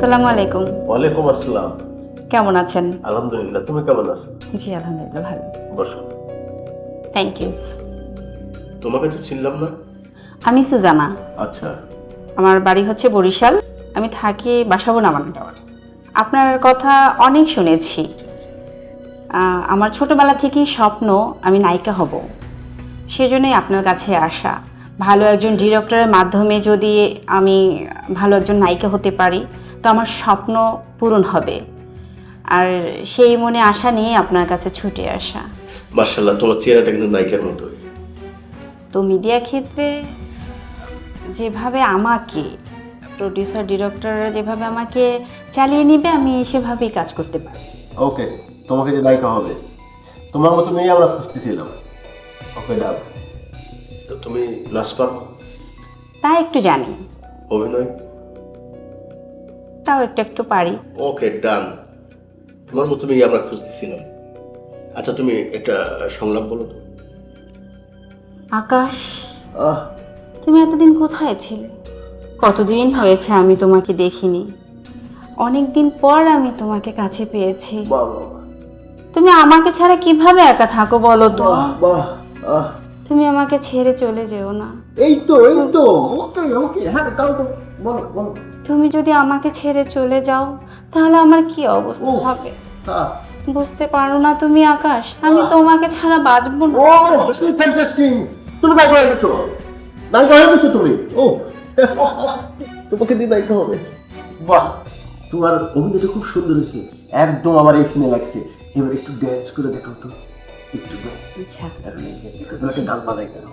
আসসালামু আলাইকুম। ওয়ালাইকুম আসসালাম। কেমন আছেন? আলহামদুলিল্লাহ, তুমি কেমন আছো? জি আলহামদুলিল্লাহ ভালো। বসো। Thank you. তোমাকে তো চিনলাম না। আমি সুজানা। আচ্ছা। আমার বাড়ি হচ্ছে বরিশাল। আমি থাকি বাসাবো নামান টাওয়ার। আপনার কথা অনেক শুনেছি। আমার ছোটবেলা থেকেই স্বপ্ন আমি নায়িকা হব, সেজন্যই আপনার কাছে আসা। ভালো একজন ডিরেক্টরের মাধ্যমে যদি আমি ভালো একজন নায়িকা হতে পারি তো আমার স্বপ্ন পূরণ হবে, আর সেই মনে আশা নিয়ে আপনার কাছে ছুটে আসা। মাশাআল্লাহ, তোমার চেহারাটা কিন্তু নায়িকার মতো। তো মিডিয়া ক্ষেত্রে যেভাবে আমাকে প্রোডিউসার ডিরেক্টররা যেভাবে আমাকে চালিয়ে নিবে আমি সেভাবেই কাজ করতে পারি। ওকে, তোমাকে যে নায়িকা হবে তোমার মতো মেয়ে আমরা খুঁজতেছিলাম। ওকে ডান। তো তুমি নাচ পারো? তা একটু জানি, অভিনয়? তাও একটু একটু পারি। ওকে ডান, তোমার মতো মেয়ে আমরা খুঁজতেছিলাম। আচ্ছা, তুমি একটা সংলাপ বলো তো। আকাশ, তুমি এতদিন কোথায় ছিলে? কতদিন হয়েছে আমি তোমাকে দেখিনি। অনেকদিন পর আমি তোমাকে কাছে পেয়েছি। তুমি আমাকে ছাড়া কিভাবে একা থাকো বলো তো? তুমি আমাকে ছেড়ে চলে যেও না। এই তো ওকে ওকে, হ্যাঁ তাও তো বলো বলো। তুমি যদি আমাকে ছেড়ে চলে যাও তাহলে আমার কি অবস্থা হবে বুঝতে পারো না তুমি আকাশ? আমি তোমাকে ছাড়া বাঁচবো না। তুমি নায়িকা হয়ে গেছো, নায়িকা হয়ে গেছো তুমি। ও, তোমাকে দিয়ে নায়িকা হবে। বাহ, তোমার অভিনয়টা খুব সুন্দর হয়েছে, একদম আমার এই সিনে লাগছে। এবার একটু ড্যান্স করে দেখাও তো, একটু গান বানাই কেন।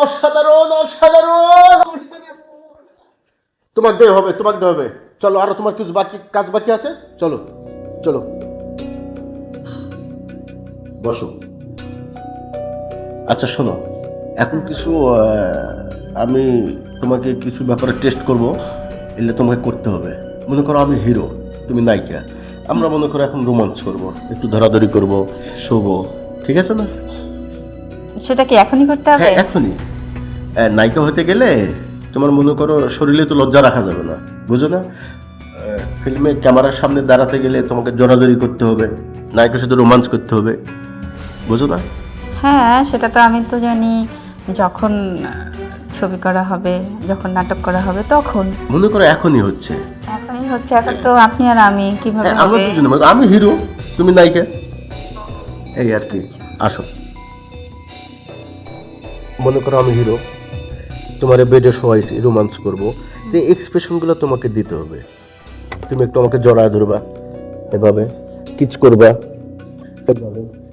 অসাধারণ অসাধারণ। তোমাকে হবে, তোমাকে হবে। চলো, আরো তোমার কিছু কাজ বাকি আছে। চলো চলো, বসো। আচ্ছা শোনো, এখন কিছু আমি তোমাকে কিছু ব্যাপারে টেস্ট করবো, এলে তোমাকে করতে হবে। মনে করো আমি হিরো, তুমি নায়িকা। আমরা মনে করো এখন রোমান্স করবো, একটু ধরাধরি করবো, শোবো, ঠিক আছে না? সেটা কি এখনই করতে হবে? হ্যাঁ এখনই। নায়িকা হতে গেলে তোমার মনে করো শরীরে তো লজ্জা রাখা যাবে না, বুঝো না? ফিল্মে ক্যামেরার সামনে দাঁড়াতে গেলে তোমাকে জড়াজড়ি করতে হবে, নায়িকার সাথে রোমান্স করতে হবে, বুঝো না? হ্যাঁ সেটা তো আমি তো জানি। যখন ছবি করা হবে, যখন নাটক করা হবে তখন। মনে করো এখনই হচ্ছে। এখনই হচ্ছে? এখন তো আপনি আর আমি কিভাবে আমরা হবে? দুজনে, আমি হিরো তুমি নায়িকা, এই আর কি। আসো, মনে করো আমি হিরো, তোমার বেডে শোয়াইছি, রোমান্স করবো, এই এক্সপ্রেশন গুলো তোমাকে দিতে হবে। তুমি একটু আমাকে জড়ায় ধরবা, এভাবে কিচ করবা,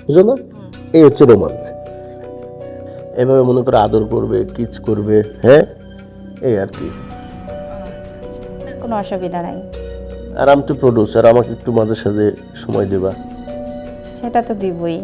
বুঝো না? এই হচ্ছে রোমান্স। এভাবে মনে করো আদর করবে, কিচ করবে, হ্যাঁ, এই আর কি। কোনো অসুবিধা নাই, আর আমি তো প্রডিউসার, আমাকে একটু মাঝে সাঝে সময় দেবা। সেটা তো দিবই।